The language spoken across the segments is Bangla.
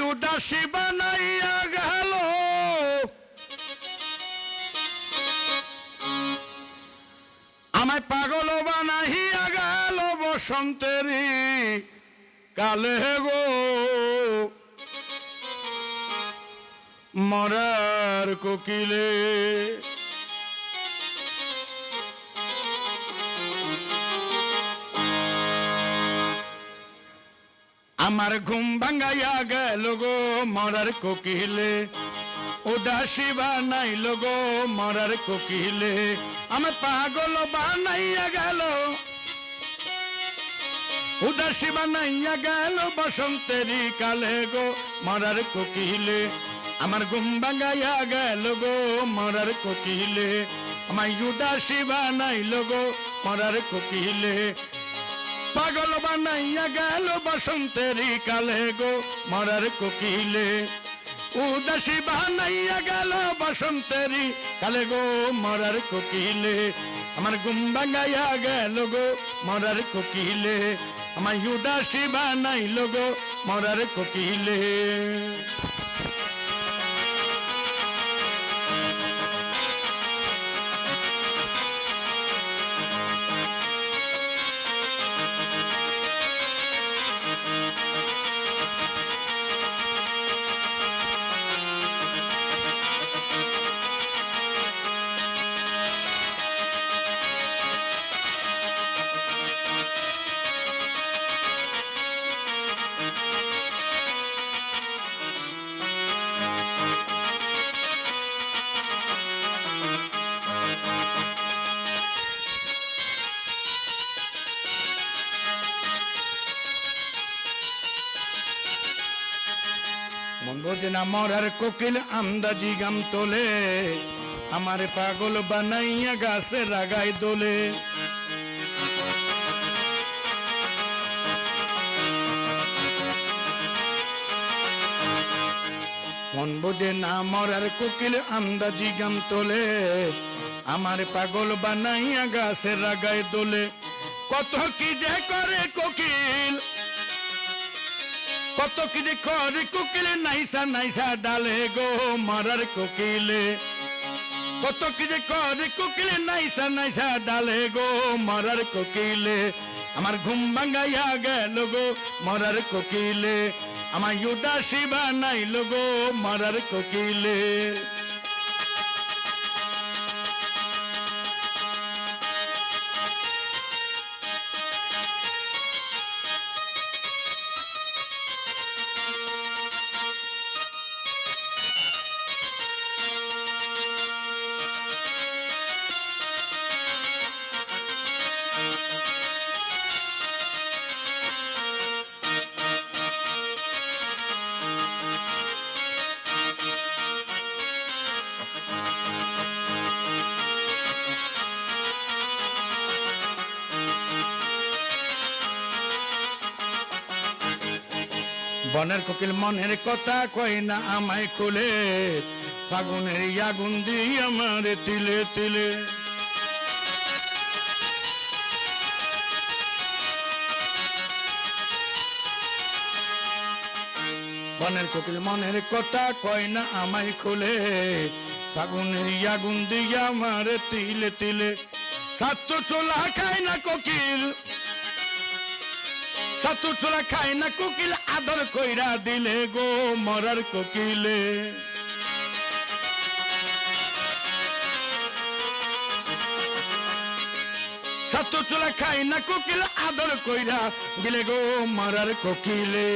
উদাসী বানাইয়া গেল আমায় পাগল বানাইয়া গেল বসন্তেরই কালে গো মরার কোকিলে আমার ঘুম ভাঙাইয়া গেল গো মরার কোকিলে উদাসী বানাইল গো মরার কোকিলে আমার পাগল বানাইয়া গেল উদাসী বানাইয়া গেল বসন্তেরই কালে গো মরার কোকিলে আমার ঘুম ভাঙাইয়া গেল গো মরার কোকিলে আমায় উদাসী বানাইল গো মরার কোকিলে পাগল বানাইয়া গেল বসন্তেরই কালে গো মরার কোকিলে উদাসী বানাইয়া গেল বসন্তেরই কালে গো মরার কোকিলে আমার ঘুম ভাঙাইয়া গেল গো মরার কোকিলে আমায় উদাসী বানাইল গো মরার কোকিলে মন বোঝে না মরার কোকিল আন্দাজি গাম তোলে আমার পাগল বানাইয়া গাছে রাগায় দোলে মন বোঝে না মরার কোকিল আন্দাজি গাম তোলে আমার পাগল বানাইয়া গাছে রাগায় দোলে কত কি যে করে কোকিল কত কি যে করে কোকিলে নাইসা নাইসা ডালে গো মরার কোকিলে কত কি যে করে কোকিলে নাইসা নাইসা ডালে গো মরার কোকিলে আমার ঘুম ভাঙাইয়া গেল গো মরার কোকিলে আমার উদাসী বানাইল গো মরার কোকিলে বনের কোকিল মনের কথা কয় না আমায় খুলে ফাগুনের আগুন দিয়ে আমার তিলে তিলে বনের কোকিল মনের কথা কয় না আমায় খুলে ফাগুনের আগুন দিয়ে আমার তিলে তিলে ছাত্র চোলা খায় না কোকিল ছাতু চোলা খায় না কোকিল আদর কইরা দিলে গো মরার কোকিলে ছাতু চোলা খায় না কোকিল আদর কইরা দিলে গো মরার কোকিলে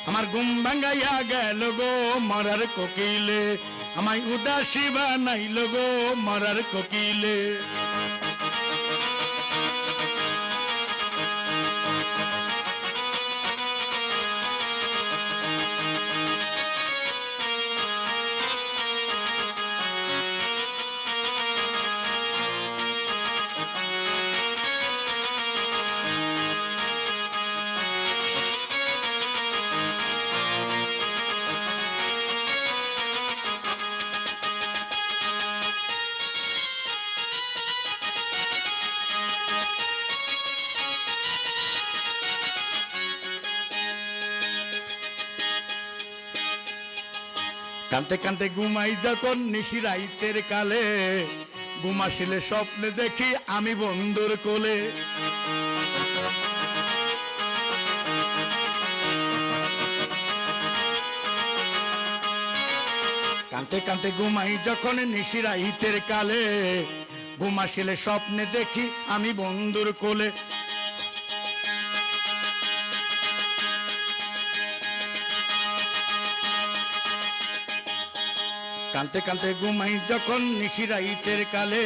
আমার ঘুম ভাঙাইয়া গেল গো মরার কোকিলে আমায় উদাসী বানাইল গো মরার কোকিলে কানতে কানতে ঘুমাই যখন নিশি রাইতের কালে, ঘুমাসিলে স্বপ্নে দেখি আমি বন্ধুর কোলে। কানতে কানতে ঘুমাই যখন নিশি রাইতের কালে, ঘুমাসিলে স্বপ্নে দেখি আমি বন্ধুর কোলে। কানতে কানতে ঘুমাই যখন নিশি রাইতের কালে,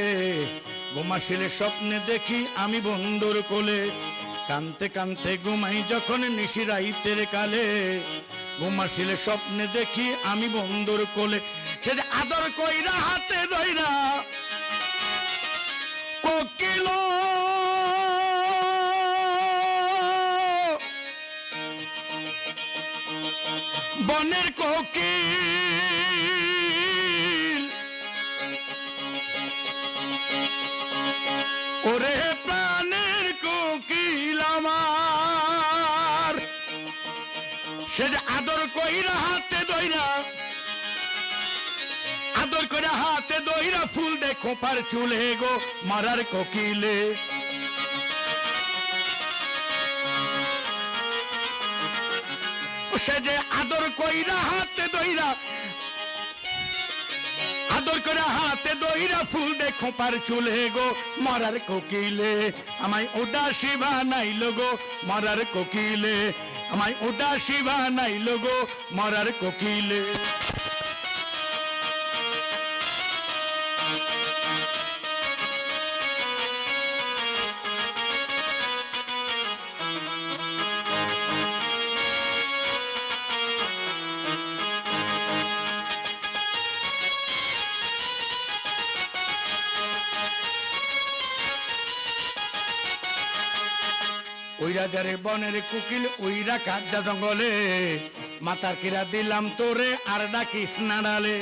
ঘুমাসিলে স্বপ্নে দেখি আমি বন্ধুর কোলে। কানতে কানতে ঘুমাই যখন নিশি রাইতের কালে, ঘুমাসিলে স্বপ্নে দেখি আমি বন্ধুর কোলে। সে যে আদর কইরা হাতে ধইরা কোকিল বনের কোকিল, ওরে প্রাণের কোকিল আমার। সে যে আদর কইরা হাতে ধইরা, আদর করে হাতে দইরা ফুল দেখো পার চুলে গো মারার কোকিলে। সে যে আদর কইরা হাতে দইরা, আদর করে হাতে দইরা ফুল দেখো পার চুলে গো মরার কোকিলে। আমায় উদাসী বানাইলো গো মরার কোকিলে, আমায় উদাসী বানাইলো গো মরার কোকিলে। ওইরা যারে বনের কোকিল ওইরা কাঁদা জঙ্গলে, মাথার কিরা দিলাম তোরে আর ডাকিস না ডালে।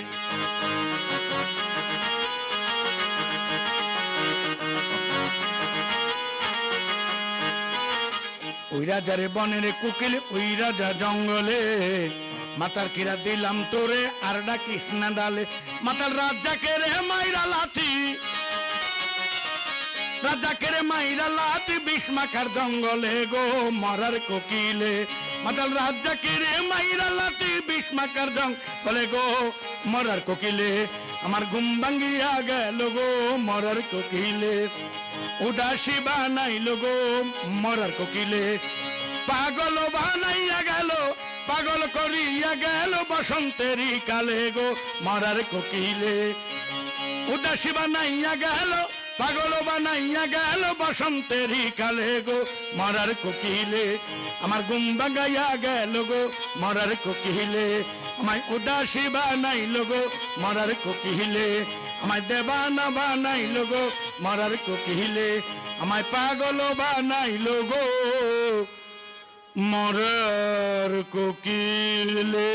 ওইরা যারে বনের কোকিল ওইরা যা জঙ্গলে, মাথার কিরা দিলাম তোরে আর ডাকিস না ডালে। মাতাল রাজাকে রে মাইরা লাঠি, রাজাকে রে মাইরা লাঠি বিষ মাখার জঙ্গলে গো মরার কোকিলে। মাতাল রাজাকে রে মাইরা লাঠি বিষ মাখার জঙ্গলে গো মরার কোকিলে। আমার ঘুম ভাঙ্গিয়া গেল গো মরার কোকিলে, উদাসী বানাইলো গো মরার কোকিলে। পাগল বানাইয়া গেল, পাগল করিয়া গেল বসন্তেরই কালে গো মরার কোকিলে। উদাসী বানাইয়া গেল, পাগল বানাইয়া গেল বসন্তেরই কালে গো মরার কোকিলে। আমার ঘুম ভাঙাইয়া গেল গো মরার কোকিলে, আমায় উদাসী বানাইলো গো মরার কোকিলে। আমায় দেবানা বানাইলো গো মরার কোকিলে, আমায় পাগল বানাইলো গো মরার কোকিলে।